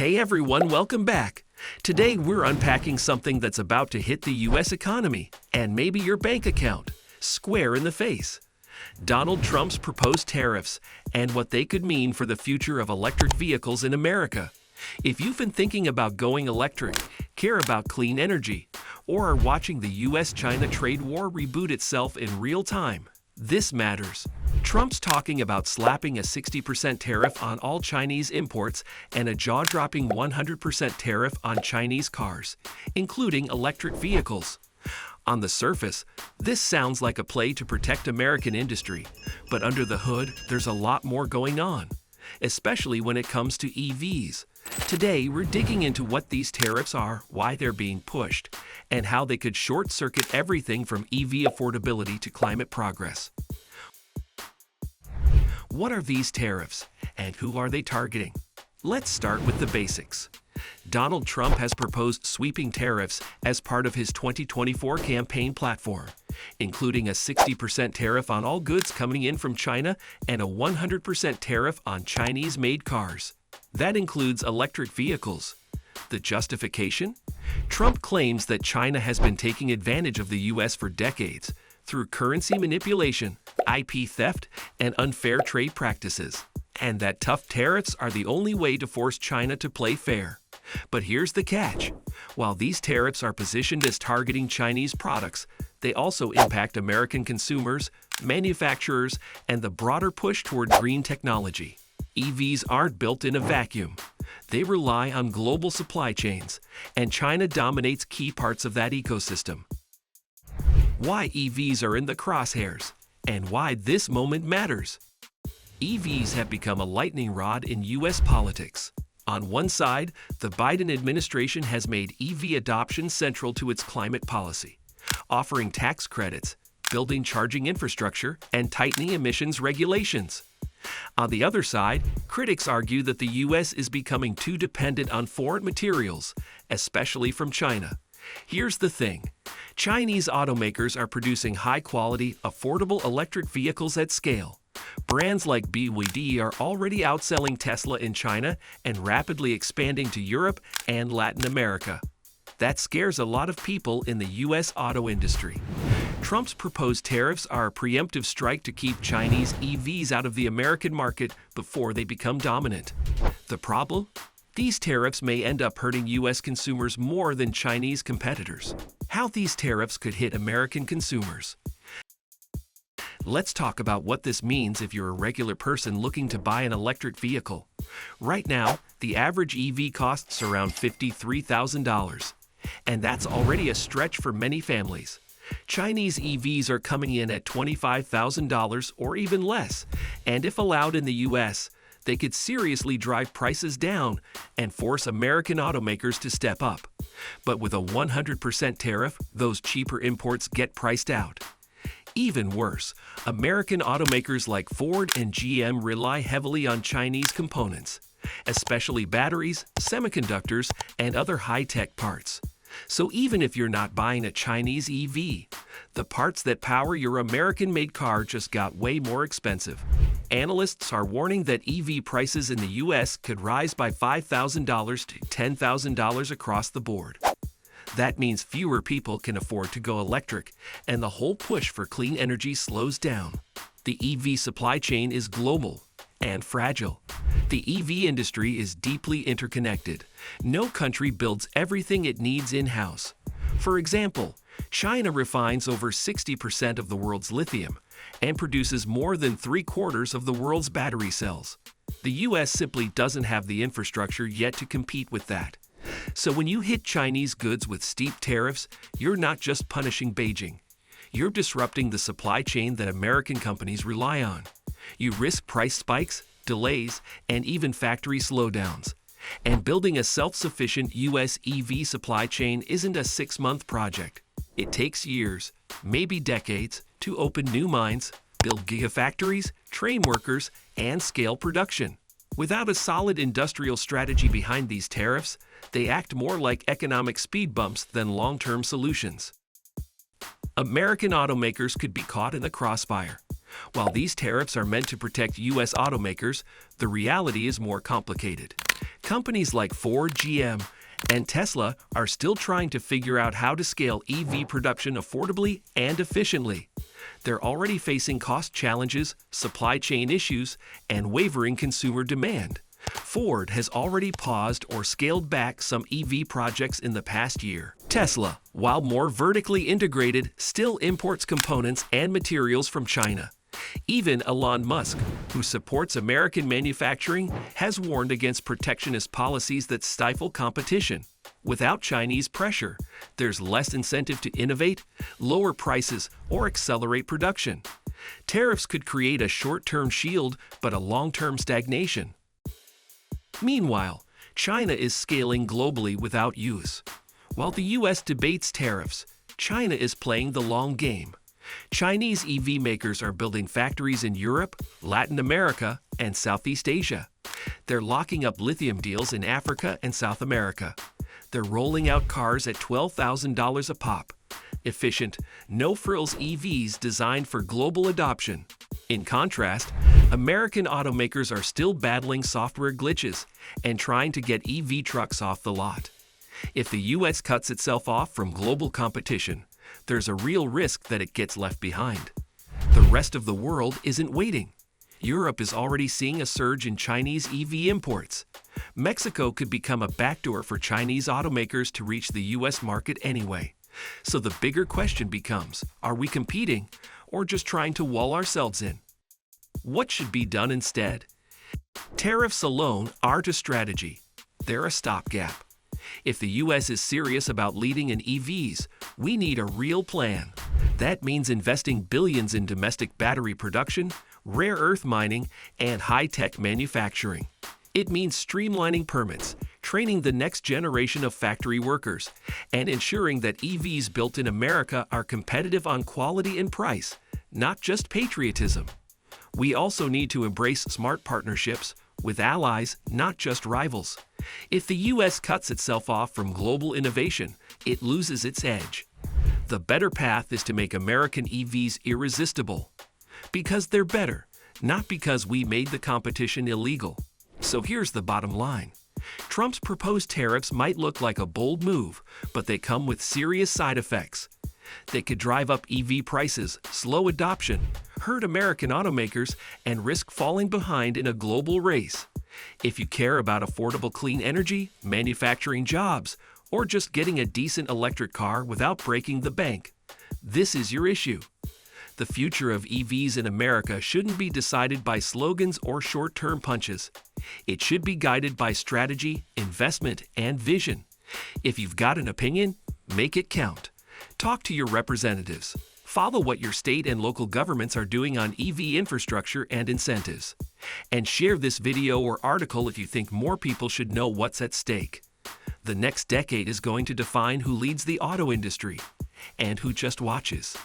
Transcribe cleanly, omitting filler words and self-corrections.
Hey everyone, welcome back. Today we're unpacking something that's about to hit the US economy and maybe your bank account, square in the face. Donald Trump's proposed tariffs and what they could mean for the future of electric vehicles in America. If you've been thinking about going electric, care about clean energy, or are watching the US-China trade war reboot itself in real time, this matters. Trump's talking about slapping a 60% tariff on all Chinese imports and a jaw-dropping 100% tariff on Chinese cars, including electric vehicles. On the surface, this sounds like a play to protect American industry, but under the hood, there's a lot more going on, especially when it comes to EVs. Today, we're digging into what these tariffs are, why they're being pushed, and how they could short-circuit everything from EV affordability to climate progress. What are these tariffs, and who are they targeting? Let's start with the basics. Donald Trump has proposed sweeping tariffs as part of his 2024 campaign platform, including a 60% tariff on all goods coming in from China and a 100% tariff on Chinese-made cars. That includes electric vehicles. The justification? Trump claims that China has been taking advantage of the U.S. for decades through currency manipulation, IP theft, and unfair trade practices, and that tough tariffs are the only way to force China to play fair. But here's the catch. While these tariffs are positioned as targeting Chinese products, they also impact American consumers, manufacturers, and the broader push toward green technology. EVs aren't built in a vacuum. They rely on global supply chains, and China dominates key parts of that ecosystem. Why EVs are in the crosshairs, and why this moment matters. EVs have become a lightning rod in U.S. politics. On one side, the Biden administration has made EV adoption central to its climate policy, offering tax credits, building charging infrastructure, and tightening emissions regulations. On the other side, critics argue that the U.S. is becoming too dependent on foreign materials, especially from China. Here's the thing. Chinese automakers are producing high-quality, affordable electric vehicles at scale. Brands like BYD are already outselling Tesla in China and rapidly expanding to Europe and Latin America. That scares a lot of people in the U.S. auto industry. Trump's proposed tariffs are a preemptive strike to keep Chinese EVs out of the American market before they become dominant. The problem? These tariffs may end up hurting U.S. consumers more than Chinese competitors. How these tariffs could hit American consumers. Let's talk about what this means if you're a regular person looking to buy an electric vehicle. Right now, the average EV costs around $53,000, and that's already a stretch for many families. Chinese EVs are coming in at $25,000 or even less, and if allowed in the U.S., they could seriously drive prices down and force American automakers to step up. But with a 100% tariff, those cheaper imports get priced out. Even worse, American automakers like Ford and GM rely heavily on Chinese components, especially batteries, semiconductors, and other high-tech parts. So even if you're not buying a Chinese EV, the parts that power your American-made car just got way more expensive. Analysts are warning that EV prices in the U.S. could rise by $5,000 to $10,000 across the board. That means fewer people can afford to go electric, and the whole push for clean energy slows down. The EV supply chain is global and fragile. The EV industry is deeply interconnected. No country builds everything it needs in-house. For example, China refines over 60% of the world's lithium and produces more than 3/4 of the world's battery cells. The U.S. simply doesn't have the infrastructure yet to compete with that. So when you hit Chinese goods with steep tariffs, you're not just punishing Beijing. You're disrupting the supply chain that American companies rely on. You risk price spikes, delays, and even factory slowdowns. And building a self-sufficient U.S. EV supply chain isn't a 6-month project. It takes years, maybe decades, to open new mines, build gigafactories, train workers, and scale production. Without a solid industrial strategy behind these tariffs, they act more like economic speed bumps than long-term solutions. American automakers could be caught in the crossfire. While these tariffs are meant to protect U.S. automakers, the reality is more complicated. Companies like Ford, GM, and Tesla are still trying to figure out how to scale EV production affordably and efficiently. They're already facing cost challenges, supply chain issues, and wavering consumer demand. Ford has already paused or scaled back some EV projects in the past year. Tesla, while more vertically integrated, still imports components and materials from China. Even Elon Musk, who supports American manufacturing, has warned against protectionist policies that stifle competition. Without Chinese pressure, there's less incentive to innovate, lower prices, or accelerate production. Tariffs could create a short-term shield, but a long-term stagnation. Meanwhile, China is scaling globally without use. While the U.S. debates tariffs, China is playing the long game. Chinese EV makers are building factories in Europe, Latin America, and Southeast Asia. They're locking up lithium deals in Africa and South America. They're rolling out cars at $12,000 a pop. Efficient, no-frills EVs designed for global adoption. In contrast, American automakers are still battling software glitches and trying to get EV trucks off the lot. If the U.S. cuts itself off from global competition, there's a real risk that it gets left behind. The rest of the world isn't waiting. Europe is already seeing a surge in Chinese EV imports. Mexico could become a backdoor for Chinese automakers to reach the U.S. market anyway. So the bigger question becomes, are we competing or just trying to wall ourselves in? What should be done instead? Tariffs alone aren't a strategy. They're a stopgap. If the U.S. is serious about leading in EVs, we need a real plan. That means investing billions in domestic battery production, rare earth mining, and high-tech manufacturing. It means streamlining permits, training the next generation of factory workers, and ensuring that EVs built in America are competitive on quality and price, not just patriotism. We also need to embrace smart partnerships with allies, not just rivals. If the U.S. cuts itself off from global innovation, it loses its edge. The better path is to make American EVs irresistible. Because they're better, not because we made the competition illegal. So here's the bottom line. Trump's proposed tariffs might look like a bold move, but they come with serious side effects. They could drive up EV prices, slow adoption, hurt American automakers, and risk falling behind in a global race. If you care about affordable clean energy, manufacturing jobs, or just getting a decent electric car without breaking the bank, this is your issue. The future of EVs in America shouldn't be decided by slogans or short-term punches. It should be guided by strategy, investment, and vision. If you've got an opinion, make it count. Talk to your representatives. Follow what your state and local governments are doing on EV infrastructure and incentives. And share this video or article if you think more people should know what's at stake. The next decade is going to define who leads the auto industry and who just watches.